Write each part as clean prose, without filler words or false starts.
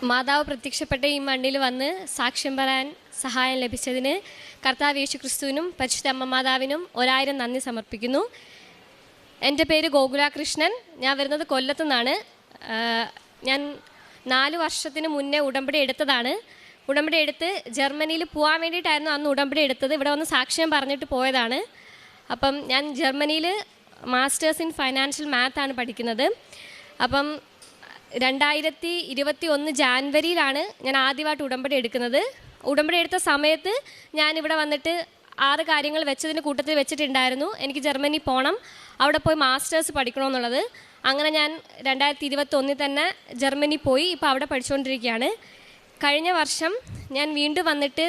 മാതാവ് പ്രത്യക്ഷപ്പെട്ട ഈ മണ്ണിൽ വന്ന് സാക്ഷ്യം പറയാൻ സഹായം ലഭിച്ചതിന് കർത്താവ് യേശു ക്രിസ്തുവിനും പരിശുദ്ധ അമ്മ മാതാവിനും 1000 നന്ദി സമർപ്പിക്കുന്നു. എൻ്റെ പേര് ഗോകുല കൃഷ്ണൻ. ഞാൻ വരുന്നത് കൊല്ലത്തു നിന്നാണ്. ഞാൻ 4 വർഷത്തിന് മുന്നേ ഉടമ്പടി എടുത്തതാണ്. ഉടമ്പടി എടുത്ത് ജർമ്മനിയിൽ പോകാൻ വേണ്ടിയിട്ടായിരുന്നു അന്ന് ഉടമ്പടി എടുത്തത്. ഇവിടെ വന്ന് സാക്ഷ്യം പറഞ്ഞിട്ട് പോയതാണ്. അപ്പം ഞാൻ ജർമ്മനിയിൽ മാസ്റ്റേഴ്സ് ഇൻ ഫൈനാൻഷ്യൽ മാത്താണ് പഠിക്കുന്നത്. അപ്പം 2021 ജാനുവരിയിലാണ് ഞാൻ ആദ്യമായിട്ട് ഉടമ്പടി എടുക്കുന്നത്. ഉടമ്പടി എടുത്ത സമയത്ത് ഞാനിവിടെ വന്നിട്ട് 6 കാര്യങ്ങൾ വെച്ചതിൻ്റെ കൂട്ടത്തിൽ വെച്ചിട്ടുണ്ടായിരുന്നു. എനിക്ക് ജർമ്മനി പോകണം, അവിടെ പോയി മാസ്റ്റേഴ്സ് പഠിക്കണമെന്നുള്ളത്. അങ്ങനെ ഞാൻ 2021 തന്നെ ജർമ്മനി പോയി ഇപ്പോൾ അവിടെ പഠിച്ചുകൊണ്ടിരിക്കുകയാണ്. കഴിഞ്ഞ വർഷം ഞാൻ വീണ്ടും വന്നിട്ട്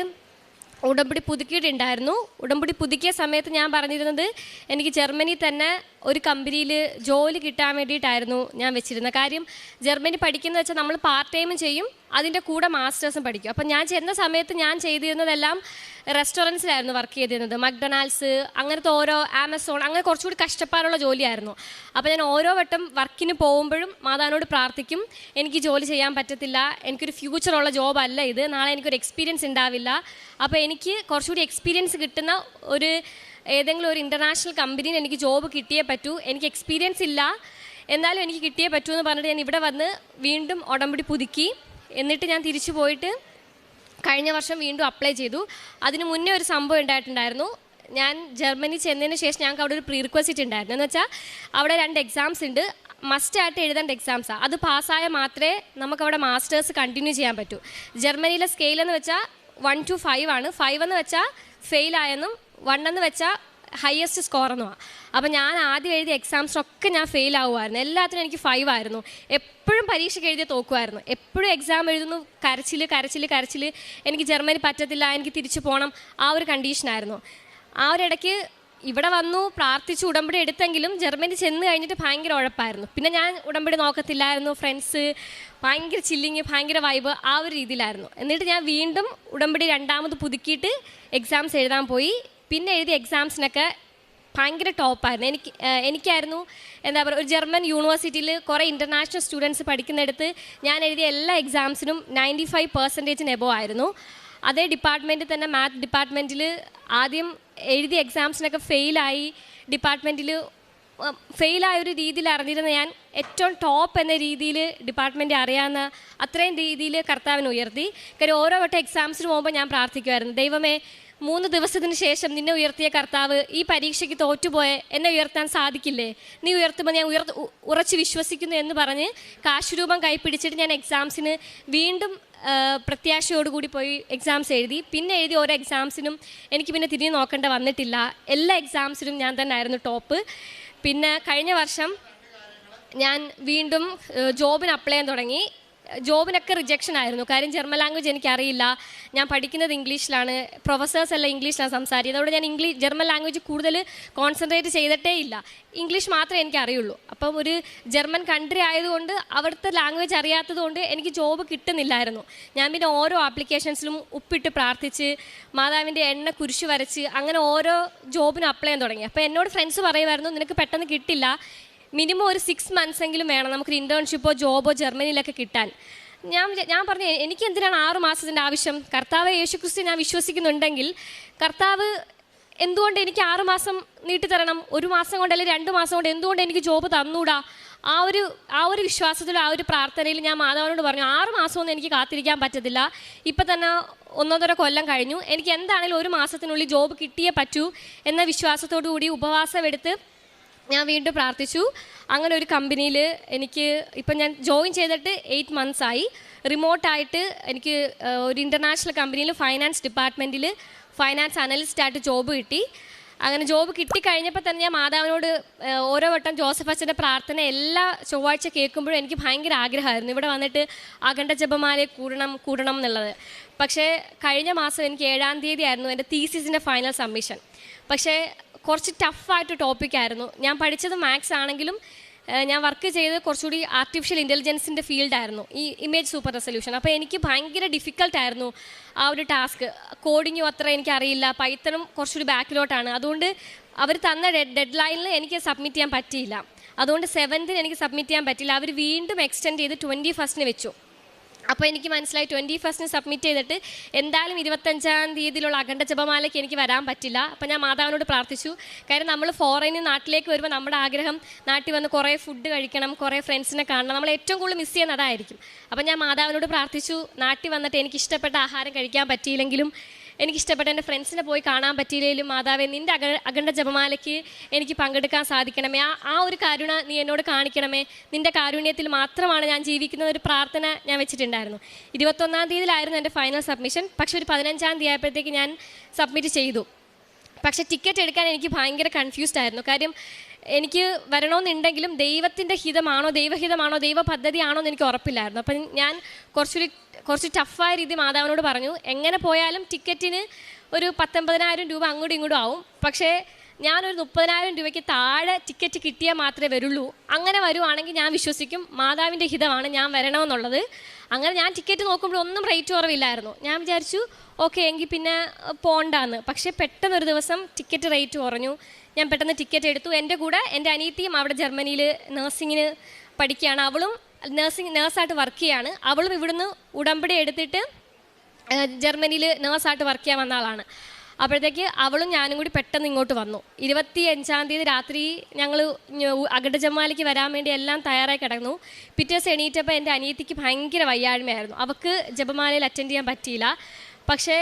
ഉടമ്പടി പുതുക്കിയിട്ടുണ്ടായിരുന്നു. ഉടമ്പടി പുതുക്കിയ സമയത്ത് ഞാൻ പറഞ്ഞിരുന്നത് എനിക്ക് ജർമ്മനി തന്നെ ഒരു കമ്പനിയിൽ ജോലി കിട്ടാൻ വേണ്ടിയിട്ടായിരുന്നു ഞാൻ വെച്ചിരുന്നത്. കാര്യം ജർമ്മനി പഠിക്കുന്നത് വെച്ചാൽ നമ്മൾ പാർട്ട് ടൈമും ചെയ്യും, അതിൻ്റെ കൂടെ മാസ്റ്റേഴ്സും പഠിക്കും. അപ്പം ഞാൻ ചെന്ന സമയത്ത് ഞാൻ ചെയ്തിരുന്നതെല്ലാം റെസ്റ്റോറൻറ്റ്സിലായിരുന്നു വർക്ക് ചെയ്തിരുന്നത്. മക്ഡൊണാൾഡ്സ് അങ്ങനത്തെ ഓരോ ആമസോൺ അങ്ങനെ കുറച്ചുകൂടി കഷ്ടപ്പാടുള്ള ജോലിയായിരുന്നു. അപ്പോൾ ഞാൻ ഓരോ വട്ടം വർക്കിന് പോകുമ്പോഴും മാതാവിനോട് പ്രാർത്ഥിക്കും, എനിക്ക് ജോലി ചെയ്യാൻ പറ്റത്തില്ല, എനിക്കൊരു ഫ്യൂച്ചറുള്ള ജോബല്ല ഇത്, നാളെ എനിക്കൊരു എക്സ്പീരിയൻസ് ഉണ്ടാവില്ല. അപ്പോൾ എനിക്ക് കുറച്ചുകൂടി എക്സ്പീരിയൻസ് കിട്ടുന്ന ഏതെങ്കിലും ഒരു ഇൻ്റർനാഷണൽ കമ്പനിയിൽ എനിക്ക് ജോബ് കിട്ടിയേ പറ്റൂ. എനിക്ക് എക്സ്പീരിയൻസ് ഇല്ല, എന്നാലും എനിക്ക് കിട്ടിയേ പറ്റൂ എന്ന് പറഞ്ഞിട്ട് ഞാൻ ഇവിടെ വന്ന് വീണ്ടും ഉടമ്പടി പുതുക്കി. എന്നിട്ട് ഞാൻ തിരിച്ചു പോയിട്ട് കഴിഞ്ഞ വർഷം വീണ്ടും അപ്ലൈ ചെയ്തു. അതിന് മുന്നേ ഒരു സംഭവം ഉണ്ടായിട്ടുണ്ടായിരുന്നു. ഞാൻ ജർമ്മനി ചെന്നതിന് ശേഷം ഞങ്ങൾക്ക് അവിടെ ഒരു പ്രീ റിക്വസ്റ്റ് ഉണ്ടായിരുന്നു. എന്ന് വെച്ചാൽ അവിടെ 2 എക്സാംസ് ഉണ്ട്, മസ്റ്റായിട്ട് എഴുതേണ്ട എക്സാംസാണ്. അത് പാസ്സായാൽ മാത്രമേ നമുക്കവിടെ മാസ്റ്റേഴ്സ് കണ്ടിന്യൂ ചെയ്യാൻ പറ്റൂ. ജർമ്മനിയിലെ സ്കെയിലെന്ന് വെച്ചാൽ 1 to 5 ആണ്. 5 എന്ന് വെച്ചാൽ ഫെയിലായെന്നും 1 എന്ന് വെച്ചാൽ ഹയസ്റ്റ് സ്കോർ എന്നുമാണ്. അപ്പോൾ ഞാൻ ആദ്യം എഴുതിയ എക്സാംസിനൊക്കെ ഞാൻ ഫെയിൽ ആവുമായിരുന്നു. എല്ലാത്തിനും എനിക്ക് 5 ആയിരുന്നു. എപ്പോഴും പരീക്ഷയ്ക്ക് എഴുതിയ തോക്കുമായിരുന്നു. എപ്പോഴും എക്സാം എഴുതുന്നു, കരച്ചിൽ. എനിക്ക് ജർമ്മനി പറ്റത്തില്ല, എനിക്ക് തിരിച്ചു പോകണം, ആ ഒരു കണ്ടീഷനായിരുന്നു. ആ ഒരു ഇടയ്ക്ക് ഇവിടെ വന്നു പ്രാർത്ഥിച്ച് ഉടമ്പടി എടുത്തെങ്കിലും ജർമ്മനി ചെന്ന് കഴിഞ്ഞിട്ട് ഭയങ്കര ഉഴപ്പായിരുന്നു. പിന്നെ ഞാൻ ഉടമ്പടി നോക്കത്തില്ലായിരുന്നു. ഫ്രണ്ട്സ് ഭയങ്കര ചില്ലിങ്, ഭയങ്കര വൈബ്, ആ ഒരു രീതിയിലായിരുന്നു. എന്നിട്ട് ഞാൻ വീണ്ടും ഉടമ്പടി 2ാമത് പുതുക്കിയിട്ട് എക്സാംസ് എഴുതാൻ പോയി. പിന്നെ എഴുതിയ എക്സാംസിനൊക്കെ ഭയങ്കര ടോപ്പായിരുന്നു. എനിക്കായിരുന്നു എന്താ പറയുക, ഒരു ജർമ്മൻ യൂണിവേഴ്സിറ്റിയിൽ കുറേ ഇൻ്റർനാഷണൽ സ്റ്റുഡൻസ് പഠിക്കുന്നിടത്ത് ഞാൻ എഴുതിയ എല്ലാ എക്സാംസിനും 95% എബോ ആയിരുന്നു. അതേ ഡിപ്പാർട്ട്മെൻറ്റിൽ തന്നെ മാത്ത് ഡിപ്പാർട്ട്മെൻറ്റിൽ ആദ്യം എഴുതിയ എക്സാംസിനൊക്കെ ഡിപ്പാർട്ട്മെൻറ്റിൽ ഫെയിലായ ഒരു രീതിയിൽ അറിഞ്ഞിരുന്ന ഞാൻ ഏറ്റവും ടോപ്പ് എന്ന രീതിയിൽ ഡിപ്പാർട്ട്മെൻറ്റ് അറിയാവുന്ന അത്രയും രീതിയിൽ കർത്താവിനെ ഉയർത്തി. കാര്യം ഓരോ വട്ടം എക്സാംസിന് പോകുമ്പോൾ ഞാൻ പ്രാർത്ഥിക്കുമായിരുന്നു, ദൈവമേ 3 ദിവസത്തിന് ശേഷം നിന്നെ ഉയർത്തിയ കർത്താവ് ഈ പരീക്ഷയ്ക്ക് തോറ്റുപോയ എന്നെ ഉയർത്താൻ സാധിക്കില്ലേ, നീ ഉയർത്തുമ്പോൾ ഞാൻ ഉറച്ച് വിശ്വസിക്കുന്നു എന്ന് പറഞ്ഞ് കാശുരൂപം കൈപ്പിടിച്ചിട്ട് ഞാൻ എക്സാംസിന് വീണ്ടും പ്രത്യാശയോടുകൂടി പോയി എക്സാംസ് എഴുതി. പിന്നെ എഴുതി ഓരോ എക്സാംസിനും എനിക്ക് പിന്നെ തിരിഞ്ഞു നോക്കേണ്ട വന്നിട്ടില്ല. എല്ലാ എക്സാംസിനും ഞാൻ തന്നെ ആയിരുന്നു ടോപ്പ്. പിന്നെ കഴിഞ്ഞ വർഷം ഞാൻ വീണ്ടും ജോബിന് അപ്ലൈ ചെയ്യാൻ തുടങ്ങി. ജോബിനൊക്കെ റിജക്ഷൻ ആയിരുന്നു. കാര്യം ജർമ്മൻ ലാംഗ്വേജ് എനിക്കറിയില്ല, ഞാൻ പഠിക്കുന്നത് ഇംഗ്ലീഷിലാണ്, പ്രൊഫസേഴ്സ് എല്ലാം ഇംഗ്ലീഷിലാണ് സംസാരിക്കുന്നത്. അതുകൊണ്ട് ഞാൻ ജർമ്മൻ ലാംഗ്വേജ് കൂടുതൽ കോൺസെൻട്രേറ്റ് ചെയ്തിട്ടേ ഇല്ല, ഇംഗ്ലീഷ് മാത്രമേ എനിക്ക് അറിയുള്ളൂ. അപ്പം ഒരു ജർമ്മൻ കൺട്രി ആയതുകൊണ്ട് അവിടുത്തെ ലാംഗ്വേജ് അറിയാത്തതുകൊണ്ട് എനിക്ക് ജോബ് കിട്ടുന്നില്ലായിരുന്നു. ഞാൻ പിന്നെ ഓരോ ആപ്ലിക്കേഷൻസിലും ഉപ്പിട്ട് പ്രാർത്ഥിച്ച് മാതാവിൻ്റെ എണ്ണ കുരിശ് വരച്ച് അങ്ങനെ ഓരോ ജോബിനും അപ്ലൈ ചെയ്യാൻ തുടങ്ങി. അപ്പോൾ എന്നോട് ഫ്രണ്ട്സ് പറയുമായിരുന്നു, നിനക്ക് പെട്ടെന്ന് കിട്ടില്ല, മിനിമം ഒരു 6 months എങ്കിലും വേണം നമുക്കൊരു ഇൻറ്റേൺഷിപ്പോ ജോബോ ജർമ്മനിയിലൊക്കെ കിട്ടാൻ. ഞാൻ പറഞ്ഞു, എനിക്ക് എന്തിനാണ് 6 മാസത്തിൻ്റെ ആവശ്യം? കർത്താവ് യേശുക്രിസ്തു ഞാൻ വിശ്വസിക്കുന്നുണ്ടെങ്കിൽ കർത്താവ് എന്തുകൊണ്ട് എനിക്ക് 6 മാസം നീട്ടിത്തരണം? 1 മാസം കൊണ്ട് അല്ലെങ്കിൽ 2 മാസം കൊണ്ട് എന്തുകൊണ്ട് എനിക്ക് ജോബ് തന്നൂടാ? ആ ഒരു വിശ്വാസത്തിലും ആ ഒരു പ്രാർത്ഥനയിൽ ഞാൻ മാതാവിനോട് പറഞ്ഞു, 6 മാസമൊന്നും എനിക്ക് കാത്തിരിക്കാൻ പറ്റത്തില്ല. ഇപ്പം തന്നെ 1.5 കൊല്ലം കഴിഞ്ഞു, എനിക്ക് എന്താണെങ്കിലും 1 മാസത്തിനുള്ളിൽ ജോബ് കിട്ടിയേ പറ്റൂ എന്ന വിശ്വാസത്തോടു കൂടി ഉപവാസം എടുത്ത് ഞാൻ വീണ്ടും പ്രാർത്ഥിച്ചു. അങ്ങനെ ഒരു കമ്പനിയിൽ ഇപ്പം ഞാൻ ജോയിൻ ചെയ്തിട്ട് 8 months ആയി. റിമോട്ടായിട്ട് എനിക്ക് ഒരു ഇൻ്റർനാഷണൽ കമ്പനിയിൽ ഫൈനാൻസ് ഡിപ്പാർട്ട്മെൻറ്റിൽ ഫൈനാൻസ് അനലിസ്റ്റായിട്ട് ജോബ് കിട്ടി. അങ്ങനെ ജോബ് കിട്ടിക്കഴിഞ്ഞപ്പോൾ തന്നെ ഞാൻ മാതാവിനോട് ഓരോ വട്ടം ജോസഫ് അച്ഛൻ്റെ പ്രാർത്ഥന എല്ലാ ചൊവ്വാഴ്ച കേൾക്കുമ്പോഴും എനിക്ക് ഭയങ്കര ആഗ്രഹമായിരുന്നു ഇവിടെ വന്നിട്ട് അഖണ്ഡ ജപമാലയെ കൂടണം എന്നുള്ളത്. പക്ഷേ കഴിഞ്ഞ മാസം എനിക്ക് 7-ാം തീയതി ആയിരുന്നു എൻ്റെ തീസിസിൻ്റെ ഫൈനൽ സബ്മിഷൻ. പക്ഷേ കുറച്ച് ടഫായിട്ട് ടോപ്പിക്കായിരുന്നു. ഞാൻ പഠിച്ചത് മാത്സ് ആണെങ്കിലും ഞാൻ വർക്ക് ചെയ്ത് കുറച്ചുകൂടി ആർട്ടിഫിഷ്യൽ ഇൻ്റലിജൻസിൻ്റെ ഫീൽഡായിരുന്നു, ഈ ഇമേജ് സൂപ്പർ റെസൊല്യൂഷൻ. അപ്പോൾ എനിക്ക് ഭയങ്കര ഡിഫിക്കൽട്ടായിരുന്നു ആ ഒരു ടാസ്ക്. കോഡിങ്ങും അത്ര എനിക്കറിയില്ല, പൈത്തണും കുറച്ചുകൂടി ബാക്കിലോട്ടാണ്. അതുകൊണ്ട് അവർ തന്ന ഡെഡ് ലൈനിൽ എനിക്ക് സബ്മിറ്റ് ചെയ്യാൻ പറ്റിയില്ല. അതുകൊണ്ട് 7th എനിക്ക് സബ്മിറ്റ് ചെയ്യാൻ പറ്റില്ല. അവർ വീണ്ടും എക്സ്റ്റെൻഡ് ചെയ്ത് 21st വെച്ചു. അപ്പോൾ എനിക്ക് മനസ്സിലായി 21 സബ്മിറ്റ് ചെയ്തിട്ട് എന്തായാലും 25 തീയതിയിലുള്ള അഖണ്ഡ ജപമാലയ്ക്ക് എനിക്ക് വരാൻ പറ്റില്ല. അപ്പോൾ ഞാൻ മാതാവിനോട് പ്രാർത്ഥിച്ചു. കാര്യം നമ്മൾ ഫോറിന് നാട്ടിലേക്ക് വരുമ്പോൾ നമ്മുടെ ആഗ്രഹം നാട്ടിൽ വന്ന് കുറേ ഫുഡ് കഴിക്കണം, കുറേ ഫ്രണ്ട്സിനെ കാണണം, നമ്മൾ ഏറ്റവും കൂടുതൽ മിസ് ചെയ്യുന്നത് അതായിരിക്കും. അപ്പോൾ ഞാൻ മാതാവിനോട് പ്രാർത്ഥിച്ചു, നാട്ടിൽ വന്നിട്ട് എനിക്ക് ഇഷ്ടപ്പെട്ട ആഹാരം കഴിക്കാൻ പറ്റിയില്ലെങ്കിലും എനിക്കിഷ്ടപ്പെട്ട എൻ്റെ ഫ്രണ്ട്സിനെ പോയി കാണാൻ പറ്റിയില്ലെങ്കിലും മാതാവേ, നിൻ്റെ അഖണ്ഡ ജപമാലയ്ക്ക് എനിക്ക് പങ്കെടുക്കാൻ സാധിക്കണമേ, ആ ഒരു കരുണ നീ എന്നോട് കാണിക്കണമേ, നിൻ്റെ കാരുണ്യത്തിൽ മാത്രമാണ് ഞാൻ ജീവിക്കുന്ന ഒരു പ്രാർത്ഥന ഞാൻ വെച്ചിട്ടുണ്ടായിരുന്നു. 21 തീയതിയിലായിരുന്നു എൻ്റെ ഫൈനൽ സബ്മിഷൻ. പക്ഷെ ഒരു 15 തീയതി ആയപ്പോഴത്തേക്ക് ഞാൻ സബ്മിറ്റ് ചെയ്തു. പക്ഷേ ടിക്കറ്റ് എടുക്കാൻ എനിക്ക് ഭയങ്കര കൺഫ്യൂസ്ഡ് ആയിരുന്നു. കാര്യം എനിക്ക് വരണമെന്നുണ്ടെങ്കിലും ദൈവത്തിൻ്റെ ഹിതമാണോ, ദൈവഹിതമാണോ, ദൈവ പദ്ധതിയാണോ എന്ന് എനിക്ക് ഉറപ്പില്ലായിരുന്നു. അപ്പം ഞാൻ കുറച്ച് ടഫായ രീതി മാതാവിനോട് പറഞ്ഞു, എങ്ങനെ പോയാലും ടിക്കറ്റിന് ഒരു 19,000 രൂപ അങ്ങോട്ടും ഇങ്ങോട്ടും ആവും, പക്ഷേ ഞാനൊരു 30,000 രൂപയ്ക്ക് താഴെ ടിക്കറ്റ് കിട്ടിയാൽ മാത്രമേ വരുള്ളൂ. അങ്ങനെ വരുവാണെങ്കിൽ ഞാൻ വിശ്വസിക്കും മാതാവിൻ്റെ ഹിതമാണ് ഞാൻ വരണമെന്നുള്ളത്. അങ്ങനെ ഞാൻ ടിക്കറ്റ് നോക്കുമ്പോൾ ഒന്നും റേറ്റ് കുറവില്ലായിരുന്നു. ഞാൻ വിചാരിച്ചു ഓക്കെ എങ്കിൽ പിന്നെ പോണ്ടാന്ന്. പക്ഷേ പെട്ടെന്നൊരു ദിവസം ടിക്കറ്റ് റേറ്റ് കുറഞ്ഞു. ഞാൻ പെട്ടെന്ന് ടിക്കറ്റ് എടുത്തു. എൻ്റെ കൂടെ എൻ്റെ അനിയത്തിയും അവിടെ ജർമ്മനിയിൽ നഴ്സിങ്ങിന് പഠിക്കുകയാണ്. അവളും നേഴ്സായിട്ട് വർക്ക് ചെയ്യാണ്. അവളും ഇവിടുന്ന് ഉടമ്പടി എടുത്തിട്ട് ജർമ്മനിയിൽ നേഴ്സായിട്ട് വർക്ക് ചെയ്യാൻ വന്ന ആളാണ്. അപ്പോഴത്തേക്ക് അവളും ഞാനും കൂടി പെട്ടെന്ന് ഇങ്ങോട്ട് വന്നു. 25 തീയതി രാത്രി ഞങ്ങൾ അഖണ്ഡ ജപമാലയ്ക്ക് വരാൻ വേണ്ടി എല്ലാം തയ്യാറായി കിടന്നു. പിറ്റേ ദിവസം എണീറ്റപ്പോൾ എൻ്റെ അനിയത്തിക്ക് ഭയങ്കര വയ്യാഴ്മയായിരുന്നു. അവൾക്ക് ജപമാലയിൽ അറ്റൻഡ് ചെയ്യാൻ പറ്റിയില്ല. പക്ഷേ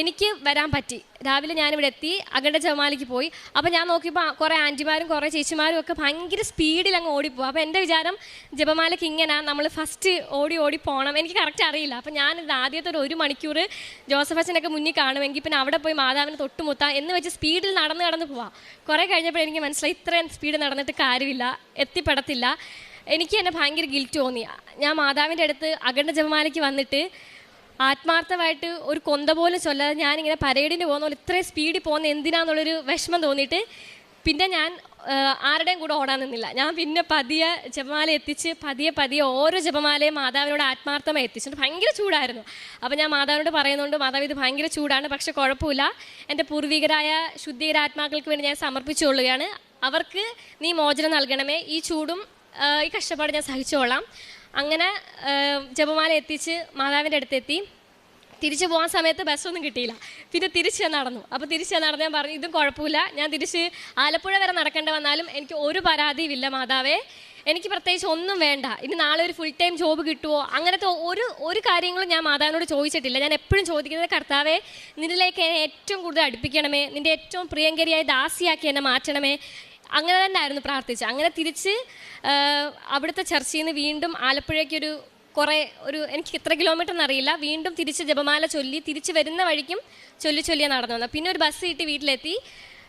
എനിക്ക് വരാൻ പറ്റി. രാവിലെ ഞാനിവിടെ എത്തി, അഖണ്ഡ ജപമാലയ്ക്ക് പോയി. അപ്പോൾ ഞാൻ നോക്കിയപ്പോൾ കുറേ ആൻറ്റിമാരും കുറേ ചേച്ചിമാരും ഒക്കെ ഭയങ്കര സ്പീഡിൽ അങ്ങ് ഓടിപ്പോകും. അപ്പോൾ എൻ്റെ വിചാരം ജപമാലയ്ക്ക് ഇങ്ങനെ നമ്മൾ ഫസ്റ്റ് ഓടി പോകണം. എനിക്ക് കറക്റ്റ് അറിയില്ല. അപ്പോൾ ഞാൻ ആദ്യത്തെ ഒരു മണിക്കൂർ ജോസഫ് അച്ഛനൊക്കെ മുന്നിൽ കാണുമെങ്കിൽ പിന്നെ അവിടെ പോയി മാതാവിന് തൊട്ടുമുത്താം എന്ന് വെച്ച് സ്പീഡിൽ നടന്ന് പോവാം. കുറേ കഴിഞ്ഞപ്പോൾ എനിക്ക് മനസ്സിലായി ഇത്രയും സ്പീഡ് നടന്നിട്ട് കാര്യമില്ല, എത്തിപ്പെടത്തില്ല. എനിക്ക് തന്നെ ഭയങ്കര ഗിൽറ്റ് തോന്നി. ഞാൻ മാതാവിൻ്റെ അടുത്ത് അഖണ്ഡ ജപമാലയ്ക്ക് വന്നിട്ട് ആത്മാർത്ഥമായിട്ട് ഒരു കൊന്ത പോലും ചൊല്ലാതെ ഞാനിങ്ങനെ പരേഡിന് പോകുന്ന പോലെ ഇത്രയും സ്പീഡിൽ പോകുന്ന എന്തിനാന്നുള്ളൊരു വിഷമം തോന്നിയിട്ട് പിന്നെ ഞാൻ ആരുടെയും കൂടെ ഓടാൻ നിന്നില്ല. ഞാൻ പിന്നെ പതിയെ ജപമാല എത്തിച്ച് പതിയെ ഓരോ ജപമാലയും മാതാവിനോട് ആത്മാർത്ഥമായി എത്തിച്ചിട്ട് ഭയങ്കര ചൂടായിരുന്നു. അപ്പോൾ ഞാൻ മാതാവിനോട് പറയുന്നുണ്ട്, മാതാവ് ഇത് ഭയങ്കര ചൂടാണ്, പക്ഷെ കുഴപ്പമില്ല, എൻ്റെ പൂർവികരായ ശുദ്ധീകരാത്മാക്കൾക്ക് വേണ്ടി ഞാൻ സമർപ്പിച്ചുകൊള്ളുകയാണ്, അവർക്ക് നീ മോചനം നൽകണമേ, ഈ ചൂടും ഈ കഷ്ടപ്പാട് ഞാൻ സഹിച്ചോളാം. അങ്ങനെ ജപമാല എത്തിച്ച് മാതാവിൻ്റെ അടുത്തെത്തി. തിരിച്ചു പോകാൻ സമയത്ത് ബസ്സൊന്നും കിട്ടിയില്ല. പിന്നെ തിരിച്ച് നടന്നു. അപ്പോൾ തിരിച്ച് നടന്ന് ഞാൻ പറഞ്ഞു ഇതും കുഴപ്പമില്ല, ഞാൻ തിരിച്ച് ആലപ്പുഴ വരെ നടക്കേണ്ടി വന്നാലും എനിക്ക് ഒരു പരാതിയുമില്ല മാതാവേ, എനിക്ക് പ്രത്യേകിച്ച് ഒന്നും വേണ്ട, ഇനി നാളെ ഒരു ഫുൾ ടൈം ജോബ് കിട്ടുമോ അങ്ങനത്തെ ഒരു കാര്യങ്ങളും ഞാൻ മാതാവിനോട് ചോദിച്ചിട്ടില്ല. ഞാൻ എപ്പോഴും ചോദിക്കുന്നത് കർത്താവേ, നിന്നിലേക്ക് എന്നെ ഏറ്റവും കൂടുതൽ അടുപ്പിക്കണമേ, നിൻ്റെ ഏറ്റവും പ്രിയങ്കരിയായി ദാസിയാക്കി എന്നെ മാറ്റണമേ, അങ്ങനെ തന്നെ ആയിരുന്നു പ്രാർത്ഥിച്ചത്. അങ്ങനെ തിരിച്ച് അവിടുത്തെ ചർച്ചയിൽ നിന്ന് വീണ്ടും ആലപ്പുഴയ്ക്കൊരു എനിക്ക് എത്ര കിലോമീറ്റർ എന്നറിയില്ല, വീണ്ടും തിരിച്ച് ജപമാല ചൊല്ലി തിരിച്ച് വരുന്ന വഴിക്കും ചൊല്ലിയാൽ നടന്നു വന്നത്. പിന്നെ ഒരു ബസ് കിട്ടി,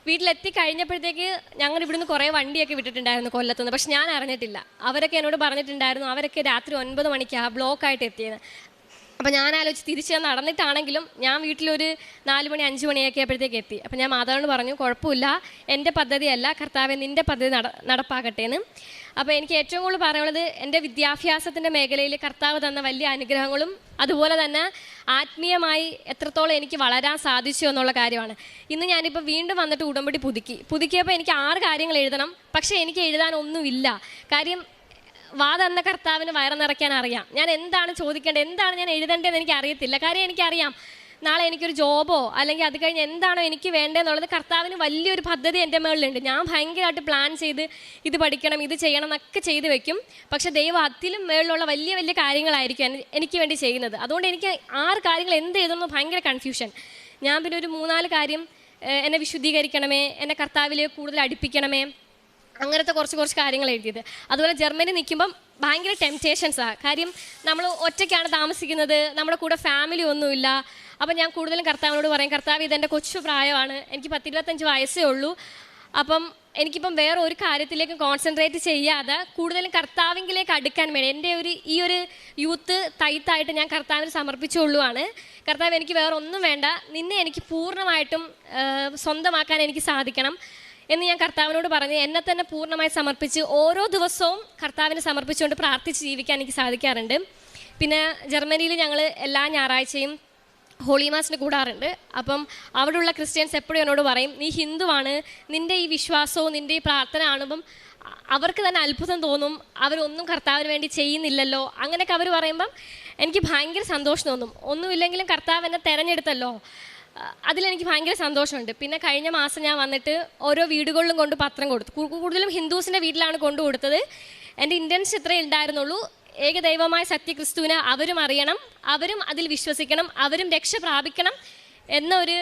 വീട്ടിലെത്തി കഴിഞ്ഞപ്പോഴത്തേക്ക് ഞങ്ങൾ ഇവിടുന്ന് കുറേ വണ്ടിയൊക്കെ വിട്ടിട്ടുണ്ടായിരുന്നു കൊല്ലത്തുനിന്ന്. പക്ഷെ ഞാൻ അറിഞ്ഞിട്ടില്ല. അവരൊക്കെ എന്നോട് പറഞ്ഞിട്ടുണ്ടായിരുന്നു അവരൊക്കെ രാത്രി 9 മണിക്കാണ് ബ്ലോക്കായിട്ട് എത്തിയത്. അപ്പോൾ ഞാൻ ആലോചിച്ച് തിരിച്ച് നടന്നിട്ടാണെങ്കിലും ഞാൻ വീട്ടിലൊരു 4 മണി 5 മണിയൊക്കെ ആയപ്പോഴത്തേക്ക് എത്തി. അപ്പോൾ ഞാൻ മാതാവിനോട് പറഞ്ഞു കുഴപ്പമില്ല, എൻ്റെ പദ്ധതിയല്ല കർത്താവെ, നിൻ്റെ പദ്ധതി നടപ്പാക്കട്ടെ എന്ന്. അപ്പോൾ എനിക്ക് ഏറ്റവും കൂടുതൽ പറയാനുള്ളത് എൻ്റെ വിദ്യാഭ്യാസത്തിൻ്റെ മേഖലയിൽ കർത്താവ് തന്ന വലിയ അനുഗ്രഹങ്ങളും അതുപോലെ തന്നെ ആത്മീയമായി എത്രത്തോളം എനിക്ക് വളരാൻ സാധിച്ചു എന്നുള്ള കാര്യമാണ്. ഇന്ന് ഞാനിപ്പോൾ വീണ്ടും വന്നിട്ട് ഉടമ്പടി പുതുക്കിയപ്പോൾ എനിക്ക് 6 കാര്യങ്ങൾ എഴുതണം. പക്ഷേ എനിക്ക് എഴുതാനൊന്നുമില്ല. കാര്യം തന്ന കർത്താവിന് വയറ് നിറയ്ക്കാൻ അറിയാം. ഞാൻ എന്താണ് ചോദിക്കേണ്ടത്, എന്താണ് ഞാൻ എഴുതേണ്ടതെന്ന് എനിക്ക് അറിയത്തില്ല. കാര്യം എനിക്കറിയാം നാളെ എനിക്കൊരു ജോബോ അല്ലെങ്കിൽ അത് കഴിഞ്ഞ് എന്താണോ എനിക്ക് വേണ്ടതെന്നുള്ളത് കർത്താവിന് വലിയൊരു പദ്ധതി എൻ്റെ മേളിലുണ്ട്. ഞാൻ ഭയങ്കരമായിട്ട് പ്ലാൻ ചെയ്ത് ഇത് പഠിക്കണം, ഇത് ചെയ്യണം എന്നൊക്കെ ചെയ്ത് വെക്കും. പക്ഷെ ദൈവം അതിലും മേളിലുള്ള വലിയ വലിയ കാര്യങ്ങളായിരിക്കും എനിക്ക് വേണ്ടി ചെയ്യുന്നത്. അതുകൊണ്ട് എനിക്ക് 6 കാര്യങ്ങൾ എന്ത് എഴുതുന്നു ഭയങ്കര കൺഫ്യൂഷൻ. ഞാൻ പിന്നെ ഒരു 3-4 കാര്യം എന്നെ വിശുദ്ധീകരിക്കണമേ, എന്നെ കർത്താവിലേക്ക് കൂടുതൽ അടുപ്പിക്കണമേ, അങ്ങനത്തെ കുറച്ച് കാര്യങ്ങൾ എഴുതിയത്. അതുപോലെ ജർമ്മനി നിൽക്കുമ്പം ഭയങ്കര ടെംപ്റ്റേഷൻസാണ്. കാര്യം നമ്മൾ ഒറ്റയ്ക്കാണ് താമസിക്കുന്നത്, നമ്മുടെ കൂടെ ഫാമിലി ഒന്നുമില്ല. അപ്പം ഞാൻ കൂടുതലും കർത്താവിനോട് പറയും, കർത്താവ് ഇതെൻ്റെ കൊച്ചു പ്രായമാണ്, എനിക്ക് 10-25 വയസ്സേ ഉള്ളൂ. അപ്പം എനിക്കിപ്പം വേറെ ഒരു കാര്യത്തിലേക്കും കോൺസെൻട്രേറ്റ് ചെയ്യാതെ കൂടുതലും കർത്താവിലേക്ക് അടുക്കാൻ വേണ്ടി എൻ്റെ ഈ ഒരു യൂത്ത് തയ്ത്തായിട്ട് ഞാൻ കർത്താവിന് സമർപ്പിച്ചുകൊള്ളുവാണ്. കർത്താവ് എനിക്ക് വേറെ ഒന്നും വേണ്ട, നിന്നെ എനിക്ക് പൂർണ്ണമായിട്ടും സ്വന്തമാക്കാൻ എനിക്ക് സാധിക്കണം എന്ന് ഞാൻ കർത്താവിനോട് പറഞ്ഞ് എന്നെ തന്നെ പൂർണ്ണമായി സമർപ്പിച്ച് ഓരോ ദിവസവും കർത്താവിന് സമർപ്പിച്ചുകൊണ്ട് പ്രാർത്ഥിച്ച് ജീവിക്കാൻ എനിക്ക് സാധിക്കാറുണ്ട്. പിന്നെ ജർമ്മനിയിൽ ഞങ്ങൾ എല്ലാ ഞായറാഴ്ചയും ഹോളി മാസിന് കൂടാറുണ്ട്. അപ്പം അവിടെയുള്ള ക്രിസ്ത്യൻസ് എപ്പോഴും എന്നോട് പറയും, നീ ഹിന്ദുവാണ്, നിൻ്റെ ഈ വിശ്വാസവും നിൻ്റെ ഈ പ്രാർത്ഥന കാണുമ്പം അവർക്ക് തന്നെ അത്ഭുതം തോന്നും, അവരൊന്നും കർത്താവിന് വേണ്ടി ചെയ്യുന്നില്ലല്ലോ. അങ്ങനെയൊക്കെ അവർ പറയുമ്പം എനിക്ക് ഭയങ്കര സന്തോഷം തോന്നും. ഒന്നുമില്ലെങ്കിലും കർത്താവ് എന്നെ തിരഞ്ഞെടുത്തല്ലോ, അതിലെനിക്ക് ഭയങ്കര സന്തോഷമുണ്ട്. പിന്നെ കഴിഞ്ഞ മാസം ഞാൻ വന്നിട്ട് ഓരോ വീടുകളിലും കൊണ്ട് പത്രം കൊടുത്തു. കൂടുതലും ഹിന്ദുസിൻ്റെ വീട്ടിലാണ് കൊണ്ടു കൊടുത്തത്. എൻ്റെ ഇൻറ്റൻഷൻ ഇത്രയേ ഉണ്ടായിരുന്നുള്ളൂ, ഏകദൈവമായ സത്യക്രിസ്തുവിനെ അവരും അറിയണം, അവരും അതിൽ വിശ്വസിക്കണം, അവരും രക്ഷ പ്രാപിക്കണം എന്നൊരു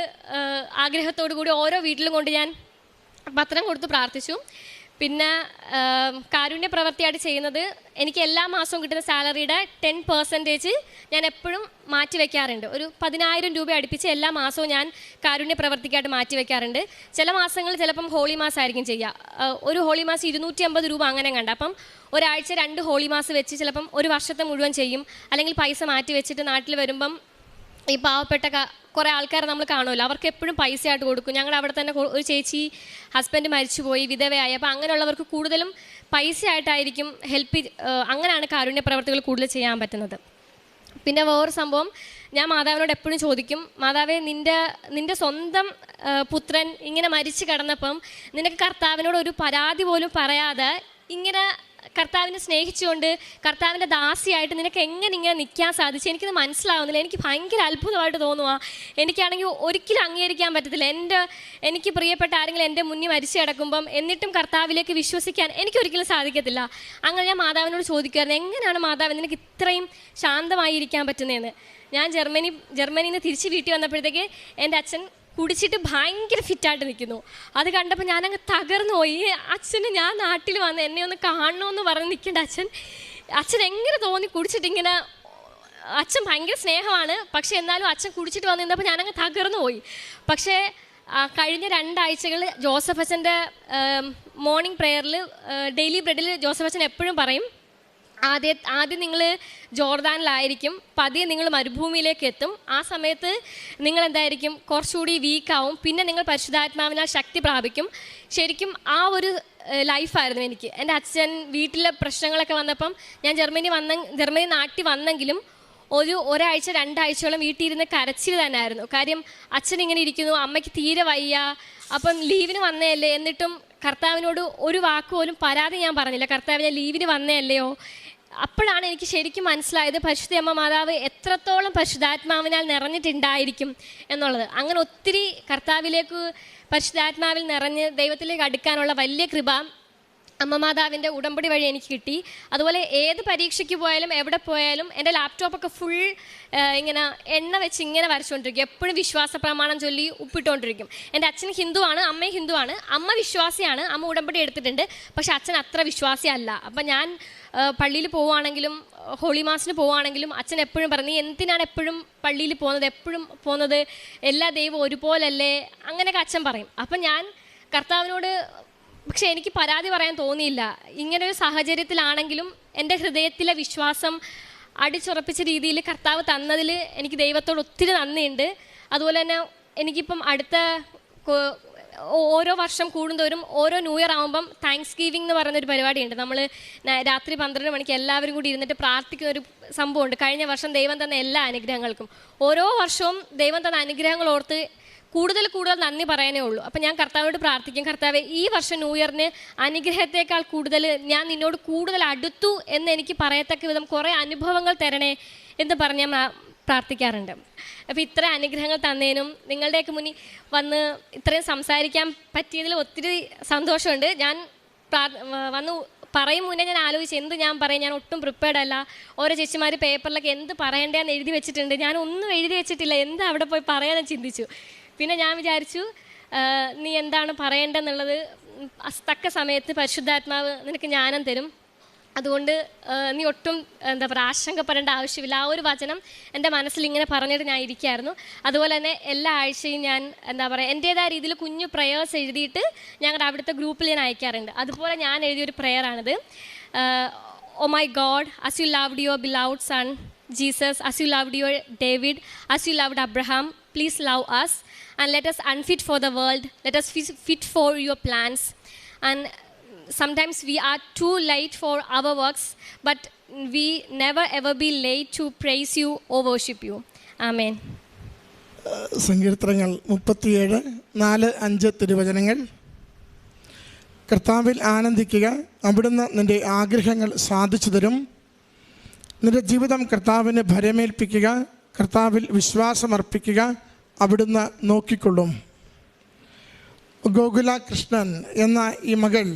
ആഗ്രഹത്തോടു കൂടി ഓരോ വീട്ടിലും കൊണ്ട് ഞാൻ പത്രം കൊടുത്ത് പ്രാർത്ഥിച്ചു. പിന്നെ കാരുണ്യ പ്രവൃത്തിയായിട്ട് ചെയ്യുന്നത്, എനിക്ക് എല്ലാ മാസവും കിട്ടുന്ന സാലറിയുടെ 10% ഞാൻ എപ്പോഴും മാറ്റി വയ്ക്കാറുണ്ട്. ഒരു 10,000 രൂപ അടുപ്പിച്ച് എല്ലാ മാസവും ഞാൻ കാരുണ്യ പ്രവൃത്തിക്കായിട്ട് മാറ്റി വയ്ക്കാറുണ്ട്. ചില മാസങ്ങൾ ചിലപ്പം ഹോളി മാസമായിരിക്കും ചെയ്യുക. ഒരു ഹോളി മാസം 250 രൂപ അങ്ങനെ കണ്ട. അപ്പം ഒരാഴ്ച 2 ഹോളി മാസം വെച്ച് ചിലപ്പം ഒരു വർഷത്തെ മുഴുവൻ ചെയ്യും. അല്ലെങ്കിൽ പൈസ മാറ്റി വെച്ചിട്ട് നാട്ടിൽ വരുമ്പം ഈ പാവപ്പെട്ട കുറേ ആൾക്കാരെ നമ്മൾ കാണുമല്ലോ, അവർക്ക് എപ്പോഴും പൈസയായിട്ട് കൊടുക്കും. ഞങ്ങളുടെ അവിടെ തന്നെ ഒരു ചേച്ചി ഹസ്ബൻഡ് മരിച്ചുപോയി, വിധവയായി. അപ്പോൾ അങ്ങനെയുള്ളവർക്ക് കൂടുതലും പൈസയായിട്ടായിരിക്കും അങ്ങനെയാണ് കാരുണ്യ പ്രവർത്തികൾ കൂടുതൽ ചെയ്യാൻ പറ്റുന്നത്. പിന്നെ വേറൊരു സംഭവം, ഞാൻ മാതാവിനോട് എപ്പോഴും ചോദിക്കും, മാതാവേ, നിൻ്റെ സ്വന്തം പുത്രൻ ഇങ്ങനെ മരിച്ചു കിടന്നപ്പം നിനക്ക് കർത്താവിനോട് ഒരു പരാതി പോലും പറയാതെ ഇങ്ങനെ കർത്താവിനെ സ്നേഹിച്ചുകൊണ്ട് കർത്താവിൻ്റെ ദാസിയായിട്ട് നിനക്ക് എങ്ങനെ ഇങ്ങനെ നിൽക്കാൻ സാധിച്ചു? എനിക്കത് മനസ്സിലാവുന്നില്ല. എനിക്ക് ഭയങ്കര അത്ഭുതമായിട്ട് തോന്നുക. എനിക്കാണെങ്കിൽ ഒരിക്കലും അംഗീകരിക്കാൻ പറ്റത്തില്ല. എനിക്ക് പ്രിയപ്പെട്ട ആരെങ്കിലും എൻ്റെ മുന്നിൽ മരിച്ചു കിടക്കുമ്പം എന്നിട്ടും കർത്താവിലേക്ക് വിശ്വസിക്കാൻ എനിക്കൊരിക്കലും സാധിക്കത്തില്ല. അങ്ങനെ ഞാൻ മാതാവിനോട് ചോദിക്കുമായിരുന്നു, എങ്ങനെയാണ് മാതാവ് നിനക്ക് ഇത്രയും ശാന്തമായിരിക്കാൻ പറ്റുന്നതെന്ന്. ഞാൻ ജർമ്മനിയിൽ നിന്ന് തിരിച്ച് വീട്ടിൽ വന്നപ്പോഴത്തേക്ക് എൻ്റെ അച്ഛൻ കുടിച്ചിട്ട് ഭയങ്കര ഫിറ്റായിട്ട് നിൽക്കുന്നു. അത് കണ്ടപ്പോൾ ഞാനങ്ങ് തകർന്നു പോയി. അച്ഛന് ഞാൻ നാട്ടിൽ വന്ന് എന്നെ ഒന്ന് കാണണമെന്ന് പറഞ്ഞ് നിൽക്കേണ്ട അച്ഛൻ എങ്ങനെ തോന്നി കുടിച്ചിട്ടിങ്ങനെ? അച്ഛൻ ഭയങ്കര സ്നേഹമാണ്, പക്ഷേ എന്നാലും അച്ഛൻ കുടിച്ചിട്ട് വന്ന് നിന്നപ്പോൾ ഞാനങ്ങ് തകർന്നു പോയി. പക്ഷേ കഴിഞ്ഞ 2 ആഴ്ചകൾ ജോസഫ് അച്ഛൻ്റെ മോർണിംഗ് പ്രെയറിൽ ഡെയിലി ബ്രെഡിൽ ജോസഫ് അച്ഛൻ എപ്പോഴും പറയും, ആദ്യം നിങ്ങൾ ജോർദാനിലായിരിക്കും, പതിയെ നിങ്ങൾ മരുഭൂമിയിലേക്ക് എത്തും. ആ സമയത്ത് നിങ്ങൾ എന്തായിരിക്കും, കുറച്ചുകൂടി വീക്കാവും, പിന്നെ നിങ്ങൾ പരിശുദ്ധാത്മാവിനാൽ ശക്തി പ്രാപിക്കും. ശരിക്കും ആ ഒരു ലൈഫായിരുന്നു എനിക്ക്. എൻ്റെ അച്ഛൻ വീട്ടിലെ പ്രശ്നങ്ങളൊക്കെ വന്നപ്പം ഞാൻ ജർമ്മനി നാട്ടിൽ വന്നെങ്കിലും ഒരാഴ്ച 2 ആഴ്ചയോളം വീട്ടിൽ ഇരുന്ന് കരച്ചിൽ തന്നെയായിരുന്നു. കാര്യം അച്ഛൻ ഇങ്ങനെ ഇരിക്കുന്നു, അമ്മയ്ക്ക് തീരെ വയ്യ, അപ്പം ലീവിന് വന്നതല്ലേ, എന്നിട്ടും കർത്താവിനോട് ഒരു വാക്ക് പോലും പരാതി ഞാൻ പറഞ്ഞില്ല. കർത്താവ്, ഞാൻ ലീവിന് വന്നതല്ലയോ? അപ്പോഴാണ് എനിക്ക് ശരിക്കും മനസ്സിലായത് പരിശുദ്ധ അമ്മ മാതാവ് എത്രത്തോളം പരിശുദ്ധാത്മാവിനാൽ നിറഞ്ഞിട്ടുണ്ടായിരിക്കും എന്നുള്ളത്. അങ്ങനെ ഒത്തിരി കർത്താവിലേക്ക് പരിശുദ്ധാത്മാവിൽ നിറഞ്ഞ് ദൈവത്തിലേക്ക് അടുക്കാനുള്ള വലിയ കൃപ അമ്മ മാതാവിൻ്റെ ഉടമ്പടി വഴി എനിക്ക് കിട്ടി. അതുപോലെ ഏത് പരീക്ഷയ്ക്ക് പോയാലും എവിടെ പോയാലും എൻ്റെ ലാപ്ടോപ്പൊക്കെ ഫുൾ ഇങ്ങനെ എണ്ണ വെച്ച് ഇങ്ങനെ വരച്ചുകൊണ്ടിരിക്കും. എപ്പോഴും വിശ്വാസ പ്രമാണം ചൊല്ലി ഉപ്പിട്ടുകൊണ്ടിരിക്കും. എൻ്റെ അച്ഛൻ ഹിന്ദുവാണ്, അമ്മയും ഹിന്ദുവാണ്. അമ്മ വിശ്വാസിയാണ്, അമ്മ ഉടമ്പടി എടുത്തിട്ടുണ്ട്, പക്ഷെ അച്ഛൻ അത്ര വിശ്വാസിയല്ല. അപ്പം ഞാൻ പള്ളിയിൽ പോവുകയാണെങ്കിലും ഹോളി മാസിന് പോവുകയാണെങ്കിലും അച്ഛൻ എപ്പോഴും പറഞ്ഞു, നീ എന്തിനാണ് എപ്പോഴും പള്ളിയിൽ പോകുന്നത്, എല്ലാ ദൈവവും ഒരുപോലല്ലേ, അങ്ങനെയൊക്കെ അച്ഛൻ പറയും. അപ്പം ഞാൻ കർത്താവിനോട്, പക്ഷെ എനിക്ക് പരാതി പറയാൻ തോന്നിയില്ല. ഇങ്ങനൊരു സാഹചര്യത്തിലാണെങ്കിലും എൻ്റെ ഹൃദയത്തിലെ വിശ്വാസം അടിച്ചുറപ്പിച്ച രീതിയിൽ കർത്താവ് തന്നതിൽ എനിക്ക് ദൈവത്തോട് ഒത്തിരി നന്ദിയുണ്ട്. അതുപോലെ തന്നെ എനിക്കിപ്പം അടുത്ത ഓരോ വർഷം കൂടുന്തോറും ഓരോ ന്യൂ ഇയർ ആകുമ്പം താങ്ക്സ് ഗിവിംഗ് എന്ന് പറയുന്നൊരു പരിപാടിയുണ്ട്. നമ്മൾ രാത്രി 12 മണിക്ക് എല്ലാവരും കൂടി ഇരുന്നിട്ട് പ്രാർത്ഥിക്കുന്ന ഒരു സംഭവമുണ്ട്. കഴിഞ്ഞ വർഷം ദൈവം തന്ന എല്ലാ അനുഗ്രഹങ്ങൾക്കും ഓരോ വർഷവും ദൈവം തന്ന അനുഗ്രഹങ്ങൾ ഓർത്ത് കൂടുതൽ നന്ദി പറയാനേ ഉള്ളൂ. അപ്പം ഞാൻ കർത്താവിനോട് പ്രാർത്ഥിക്കും, കർത്താവെ, ഈ വർഷം ന്യൂ ഇയറിന് അനുഗ്രഹത്തേക്കാൾ കൂടുതൽ ഞാൻ നിന്നോട് കൂടുതൽ അടുത്തു എന്ന് എനിക്ക് പറയത്തക്ക വിധം കുറേ അനുഭവങ്ങൾ തരണേ എന്ന് പറഞ്ഞ് ഞാൻ പ്രാർത്ഥിക്കാറുണ്ട്. അപ്പോൾ ഇത്ര അനുഗ്രഹങ്ങൾ തന്നതിനും നിങ്ങളുടെയൊക്കെ മുന്നിൽ വന്ന് ഇത്രയും സംസാരിക്കാൻ പറ്റിയതിൽ ഒത്തിരി സന്തോഷമുണ്ട്. ഞാൻ വന്ന് പറയും മുന്നേ ഞാൻ ആലോചിച്ച് എന്ത് ഞാൻ പറയും, ഞാൻ ഒട്ടും പ്രിപ്പയർഡ് അല്ല. ഓരോ ചേച്ചിമാർ പേപ്പറിലൊക്കെ എന്ത് പറയേണ്ടതെന്ന് എഴുതി വെച്ചിട്ടുണ്ട്, ഞാനൊന്നും എഴുതി വെച്ചിട്ടില്ല, എന്താ അവിടെ പോയി പറയാമെന്ന് ചിന്തിച്ചു. പിന്നെ ഞാൻ വിചാരിച്ചു, നീ എന്താണ് പറയേണ്ടതെന്നുള്ളത് തക്ക സമയത്ത് പരിശുദ്ധാത്മാവ് നിനക്ക് ജ്ഞാനം തരും. അതുകൊണ്ട് നീ ഒട്ടും ആശങ്കപ്പെടേണ്ട ആവശ്യമില്ല. ആ ഒരു വചനം എൻ്റെ മനസ്സിൽ ഇങ്ങനെ പറഞ്ഞിട്ട് ഞാൻ ഇരിക്കുകയായിരുന്നു. അതുപോലെ തന്നെ എല്ലാ ആഴ്ചയും ഞാൻ എൻ്റേതായ രീതിയിൽ കുഞ്ഞു പ്രേയേഴ്സ് എഴുതിയിട്ട് ഞങ്ങളുടെ അവിടുത്തെ ഗ്രൂപ്പിൽ ഞാൻ അയക്കാറുണ്ട്. അതുപോലെ ഞാൻ എഴുതിയൊരു പ്രേയറാണിത്. Oh my God, as you loved your beloved son Jesus, as you loved your David, as you loved Abraham, please love us and let us unfit for the world, let us fit for your plans. And sometimes we are too late for our works, but we never ever be late to praise you or worship you. Amen. സങ്കീർത്തനങ്ങൾ 37:4-5 തിരുവചനങ്ങൾ. കർത്താവിൽ ആനന്ദിക്കുക. അവിടുന്ന് നിൻ്റെ ആഗ്രഹങ്ങൾ സാധിച്ചു തരും. നിൻ്റെ ജീവിതം കർത്താവിന് ഭരമേൽപ്പിക്കുക. കർത്താവിൽ വിശ്വാസമർപ്പിക്കുക. അവിടുന്ന് നോക്കിക്കൊള്ളും. ഗോകുല കൃഷ്ണൻ എന്ന ഈ മകൾ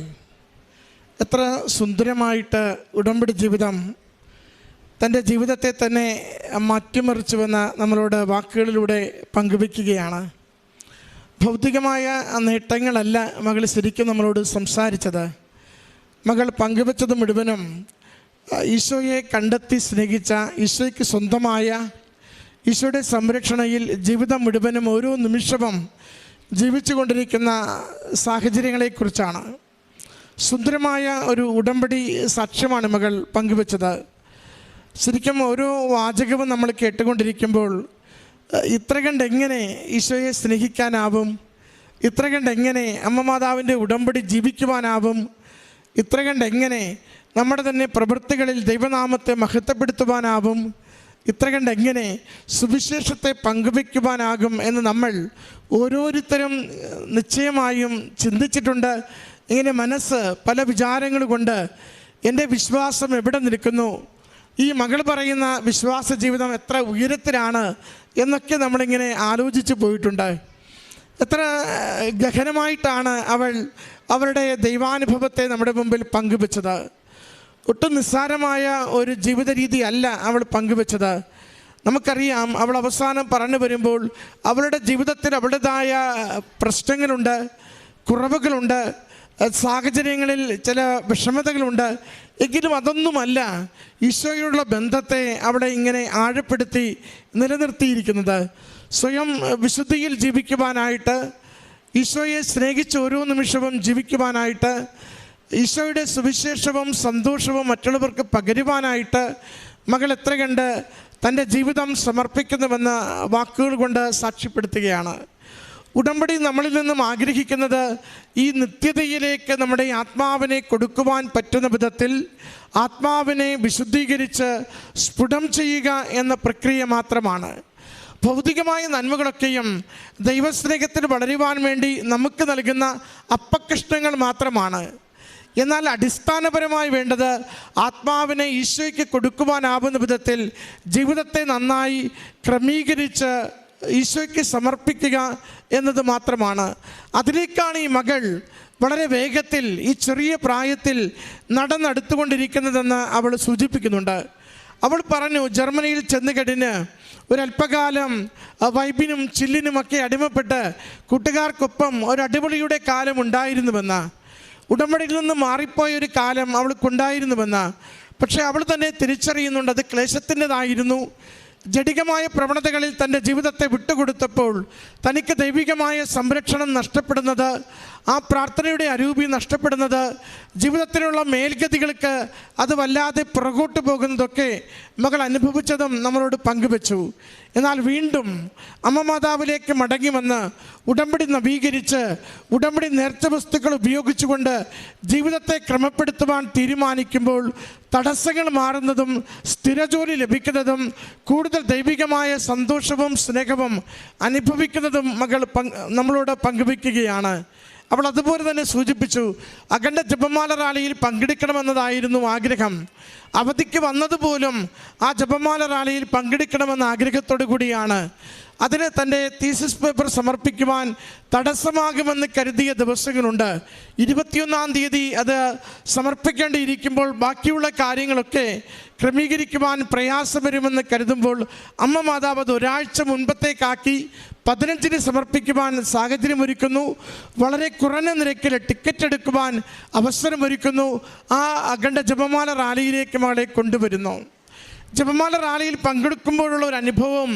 എത്ര സുന്ദരമായിട്ട് ഉടമ്പടി ജീവിതം തൻ്റെ ജീവിതത്തെ തന്നെ മാറ്റിമറിച്ചുവെന്ന് നമ്മളോട് വാക്കുകളിലൂടെ പങ്കുവയ്ക്കുകയാണ്. ഭൗതികമായ നേട്ടങ്ങളല്ല മകൾ ശരിക്കും നമ്മളോട് സംസാരിച്ചത്. മകൾ പങ്കുവച്ചത് മുഴുവനും ഈശോയെ കണ്ടെത്തി സ്നേഹിച്ച, ഈശോയ്ക്ക് സ്വന്തമായ, ഈശോയുടെ സംരക്ഷണയിൽ ജീവിതം മുഴുവനും ഓരോ നിമിഷവും ജീവിച്ചു കൊണ്ടിരിക്കുന്ന സാഹചര്യങ്ങളെക്കുറിച്ചാണ്. സുന്ദരമായ ഒരു ഉടമ്പടി സാക്ഷ്യമാണ് മകൾ പങ്കുവച്ചത്. ശരിക്കും ഓരോ വാചകവും നമ്മൾ കേട്ടുകൊണ്ടിരിക്കുമ്പോൾ ഇത്ര കണ്ടെങ്ങനെ ഈശോയെ സ്നേഹിക്കാനാവും, ഇത്ര കണ്ടെങ്ങനെ അമ്മ മാതാവിൻ്റെ ഉടമ്പടി ജീവിക്കുവാനാവും, ഇത്ര കണ്ടെങ്ങനെ നമ്മുടെ തന്നെ പ്രവൃത്തികളിൽ ദൈവനാമത്തെ മഹത്വപ്പെടുത്തുവാനാവും, ഇത്ര കണ്ടെങ്ങനെ സുവിശേഷത്തെ പങ്കുവയ്ക്കുവാനാകും എന്ന് നമ്മൾ ഓരോരുത്തരും നിശ്ചയമായും ചിന്തിച്ചിട്ടുണ്ട്. ഇങ്ങനെ മനസ്സ് പല വിചാരങ്ങൾ കൊണ്ട് എൻ്റെ വിശ്വാസം എവിടെ നിൽക്കുന്നു, ഈ മകൾ പറയുന്ന വിശ്വാസ ജീവിതം എത്ര ഉയരത്തിലാണ് എന്നൊക്കെ നമ്മളിങ്ങനെ ആലോചിച്ച് പോയിട്ടുണ്ട്. എത്ര ഗഹനമായിട്ടാണ് അവരുടെ ദൈവാനുഭവത്തെ നമ്മുടെ മുമ്പിൽ പങ്കുവെച്ചത്. ഒട്ടും നിസ്സാരമായ ഒരു ജീവിത രീതി അല്ല അവൾ പങ്കുവെച്ചത്. നമുക്കറിയാം, അവൾ അവസാനം പറഞ്ഞു വരുമ്പോൾ അവളുടെ ജീവിതത്തിൽ അവളുടേതായ പ്രശ്നങ്ങളുണ്ട്, കുറവുകളുണ്ട്, സാഹചര്യങ്ങളിൽ ചില വിഷമതകളുണ്ട്. എങ്കിലും അതൊന്നുമല്ല ഈശോയോടുള്ള ബന്ധത്തെ അവിടെ ഇങ്ങനെ ആഴപ്പെടുത്തി നിലനിർത്തിയിരിക്കുന്നത്. സ്വയം വിശുദ്ധിയിൽ ജീവിക്കുവാനായിട്ട്, ഈശോയെ സ്നേഹിച്ച് ഓരോ നിമിഷവും ജീവിക്കുവാനായിട്ട്, ഈശോയുടെ സുവിശേഷവും സന്തോഷവും മറ്റുള്ളവർക്ക് പകരുവാനായിട്ട് മകൾ എത്ര കണ്ട് തൻ്റെ ജീവിതം സമർപ്പിക്കുന്നുവെന്ന് വാക്കുകൾ കൊണ്ട് സാക്ഷ്യപ്പെടുത്തുകയാണ്. ഉടമ്പടി നമ്മളിൽ നിന്നും ആഗ്രഹിക്കുന്നത് ഈ നിത്യതയിലേക്ക് നമ്മുടെ ആത്മാവിനെ കൊടുക്കുവാൻ പറ്റുന്ന വിധത്തിൽ ആത്മാവിനെ വിശുദ്ധീകരിച്ച് സ്ഫുടം ചെയ്യുക എന്ന പ്രക്രിയ മാത്രമാണ്. ഭൗതികമായ നന്മകളൊക്കെയും ദൈവസ്നേഹത്തിൽ വളരുവാൻ വേണ്ടി നമുക്ക് നൽകുന്ന അപ്പക്കഷ്ണങ്ങൾ മാത്രമാണ്. എന്നാൽ അടിസ്ഥാനപരമായി വേണ്ടത് ആത്മാവിനെ ഈശോയ്ക്ക് കൊടുക്കുവാനാവുന്ന വിധത്തിൽ ജീവിതത്തെ നന്നായി ക്രമീകരിച്ച് ഈശോയ്ക്ക് സമർപ്പിക്കുക എന്നത് മാത്രമാണ്. അതിലേക്കാണ് ഈ മകൾ വളരെ വേഗത്തിൽ ഈ ചെറിയ പ്രായത്തിൽ നടന്നെടുത്തുകൊണ്ടിരിക്കുന്നതെന്ന് അവൾ സൂചിപ്പിക്കുന്നുണ്ട്. അവൾ പറഞ്ഞു, ജർമ്മനിയിൽ ചെന്ന് കഴിഞ്ഞ് ഒരല്പകാലം വൈബിനും ചില്ലിനുമൊക്കെ അടിമപ്പെട്ട് കൂട്ടുകാർക്കൊപ്പം ഒരു അടിപൊളിയുടെ കാലം ഉണ്ടായിരുന്നുവെന്ന്, ഉടമ്പടിയിൽ നിന്ന് മാറിപ്പോയ ഒരു കാലം അവൾക്കുണ്ടായിരുന്നുവെന്ന്. പക്ഷേ അവൾ തന്നെ തിരിച്ചറിയുന്നുണ്ട് അത് ക്ലേശത്തിൻ്റെതായിരുന്നു. ജഡികമായ പ്രവണതകളിൽ തൻ്റെ ജീവിതത്തെ വിട്ടുകൊടുത്തപ്പോൾ തനിക്ക് ദൈവികമായ സംരക്ഷണം നഷ്ടപ്പെടുന്നത്, ആ പ്രാർത്ഥനയുടെ അരൂപി നഷ്ടപ്പെടുന്നത്, ജീവിതത്തിലുള്ള മേൽഗതികൾക്ക് അത് വല്ലാതെ പുറകോട്ട് പോകുന്നതൊക്കെ മകൾ അനുഭവിച്ചതും നമ്മളോട് പങ്കുവച്ചു. എന്നാൽ വീണ്ടും അമ്മ മാതാവിലേക്ക് മടങ്ങി വന്ന് ഉടമ്പടി നവീകരിച്ച് ഉടമ്പടി നേർച്ച വസ്തുക്കൾ ഉപയോഗിച്ചുകൊണ്ട് ജീവിതത്തെ ക്രമപ്പെടുത്തുവാൻ തീരുമാനിക്കുമ്പോൾ തടസ്സങ്ങൾ മാറുന്നതും സ്ഥിരജോലി ലഭിക്കുന്നതും കൂടുതൽ ദൈവികമായ സന്തോഷവും സ്നേഹവും അനുഭവിക്കുന്നതും മകൾ നമ്മളോട് പങ്കുവയ്ക്കുകയാണ്. അവൾ അതുപോലെ തന്നെ സൂചിപ്പിച്ചു, അഖണ്ഡ ജപമാല റാലിയിൽ പങ്കെടുക്കണമെന്നതായിരുന്നു ആഗ്രഹം. അവധിക്ക് വന്നതുപോലും ആ ജപമാല റാലിയിൽ പങ്കെടുക്കണമെന്ന ആഗ്രഹത്തോടു കൂടിയാണ്. അതിന് തൻ്റെ തീസിസ് പേപ്പർ സമർപ്പിക്കുവാൻ തടസ്സമാകുമെന്ന് കരുതിയ ദിവസങ്ങളുണ്ട്. 21-ാം തീയതി അത് സമർപ്പിക്കേണ്ടിയിരിക്കുമ്പോൾ ബാക്കിയുള്ള കാര്യങ്ങളൊക്കെ ക്രമീകരിക്കുവാൻ പ്രയാസം വരുമെന്ന് കരുതുമ്പോൾ അമ്മ മാതാവ് അത് ഒരാഴ്ച മുൻപത്തേക്കാക്കി 15-ന് സമർപ്പിക്കുവാൻ സാഹചര്യമൊരുക്കുന്നു. വളരെ കുറഞ്ഞ നിരക്കിൽ ടിക്കറ്റ് എടുക്കുവാൻ അവസരമൊരുക്കുന്നു. ആ അഖണ്ഡ ജപമാല റാലിയിലേക്ക് മകളെ കൊണ്ടുവരുന്നു. ജപമാല റാലിയിൽ പങ്കെടുക്കുമ്പോഴുള്ള ഒരു അനുഭവം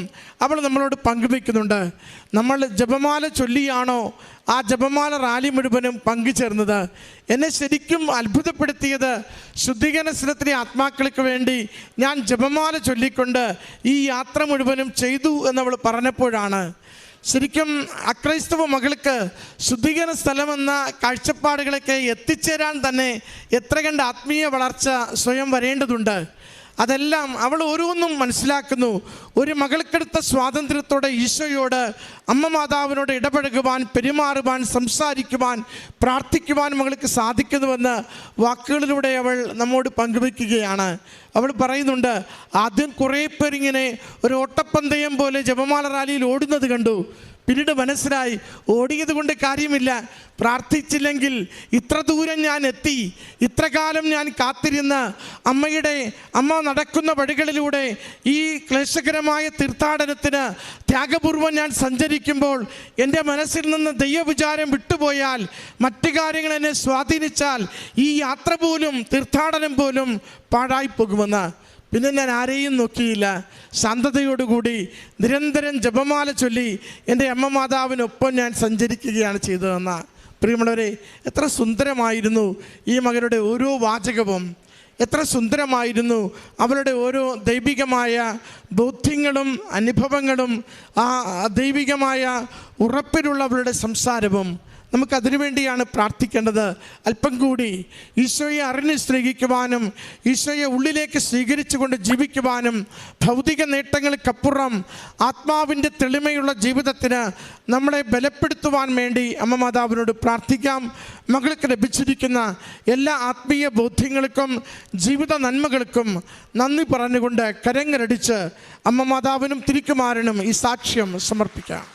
അവൾ നമ്മളോട് പങ്കുവയ്ക്കുന്നുണ്ട്. നമ്മൾ ജപമാല ചൊല്ലിയാണോ ആ ജപമാല റാലി മുഴുവനും പങ്കുചേർന്നത്? എന്നെ ശരിക്കും അത്ഭുതപ്പെടുത്തിയത് ശുദ്ധീകരണ സ്ഥലത്തിലെ ആത്മാക്കൾക്ക് വേണ്ടി ഞാൻ ജപമാല ചൊല്ലിക്കൊണ്ട് ഈ യാത്ര മുഴുവനും ചെയ്തു എന്നവൾ പറഞ്ഞപ്പോഴാണ്. ശരിക്കും അക്രൈസ്തവ മകൾക്ക് ശുദ്ധീകരണ സ്ഥലമെന്ന കാഴ്ചപ്പാടുകളൊക്കെ എത്തിച്ചേരാൻ തന്നെ എത്ര കണ്ട് ആത്മീയ വളർച്ച സ്വയം വരേണ്ടതുണ്ട്. അതെല്ലാം അവൾ ഓരോന്നും മനസ്സിലാക്കുന്നു. ഒരു മകൾക്കെടുത്ത സ്വാതന്ത്ര്യത്തോടെ ഈശോയോട്, അമ്മ മാതാവിനോട് ഇടപഴകുവാൻ, പെരുമാറുവാൻ, സംസാരിക്കുവാൻ, പ്രാർത്ഥിക്കുവാൻ മകൾക്ക് സാധിക്കുന്നുവെന്ന് വാക്കുകളിലൂടെ അവൾ നമ്മോട് പങ്കുവയ്ക്കുകയാണ്. അവൾ പറയുന്നുണ്ട്, ആദ്യം കുറേ പേരിങ്ങനെ ഒരു ഓട്ടപ്പന്തയം പോലെ ജപമാല റാലിയിൽ ഓടുന്നത് കണ്ടു. പിന്നീട് മനസ്സിലായി, ഓടിയത് കൊണ്ട് കാര്യമില്ല, പ്രാർത്ഥിച്ചില്ലെങ്കിൽ ഇത്ര ദൂരം ഞാൻ എത്തി, ഇത്ര കാലം ഞാൻ കാത്തിരുന്ന് അമ്മ നടക്കുന്ന വഴികളിലൂടെ ഈ ക്ലേശകരമായ തീർത്ഥാടനത്തിന് ത്യാഗപൂർവം ഞാൻ സഞ്ചരിക്കുമ്പോൾ എൻ്റെ മനസ്സിൽ നിന്ന് ദൈവവിചാരം വിട്ടുപോയാൽ, മറ്റു കാര്യങ്ങൾ എന്നെ സ്വാധീനിച്ചാൽ ഈ യാത്ര പോലും, തീർത്ഥാടനം പോലും പാഴായിപ്പോകുമെന്ന്. പിന്നെ ഞാൻ ആരെയും നോക്കിയില്ല, ശാന്തതയോടുകൂടി നിരന്തരം ജപമാല ചൊല്ലി എൻ്റെ അമ്മ മാതാവിനൊപ്പം ഞാൻ സഞ്ചരിക്കുകയാണ് ചെയ്തതെന്ന. പ്രിയമുള്ളവരെ, എത്ര സുന്ദരമായിരുന്നു ഈ മകരുടെ ഓരോ വാചകവും, എത്ര സുന്ദരമായിരുന്നു അവരുടെ ഓരോ ദൈവികമായ ബോധ്യങ്ങളും അനുഭവങ്ങളും, ആ ദൈവികമായ ഉറപ്പിലുള്ള അവരുടെ സംസാരവും. നമുക്കതിനു വേണ്ടിയാണ് പ്രാർത്ഥിക്കേണ്ടത്. അല്പം കൂടി ഈശോയെ അറിഞ്ഞ് സ്നേഹിക്കുവാനും, ഈശോയെ ഉള്ളിലേക്ക് സ്വീകരിച്ചുകൊണ്ട് ജീവിക്കുവാനും, ഭൗതിക നേട്ടങ്ങൾക്കപ്പുറം ആത്മാവിൻ്റെ തെളിമയുള്ള ജീവിതത്തിന് നമ്മളെ ബലപ്പെടുത്തുവാൻ വേണ്ടി അമ്മ മാതാവിനോട് പ്രാർത്ഥിക്കാം. മകൾക്ക് ലഭിച്ചിരിക്കുന്ന എല്ലാ ആത്മീയ ബോധ്യങ്ങൾക്കും ജീവിത നന്മകൾക്കും നന്ദി പറഞ്ഞുകൊണ്ട് കരങ്ങളടിച്ച് അമ്മ മാതാവിനും തിരുക്കുമാരനും ഈ സാക്ഷ്യം സമർപ്പിക്കാം.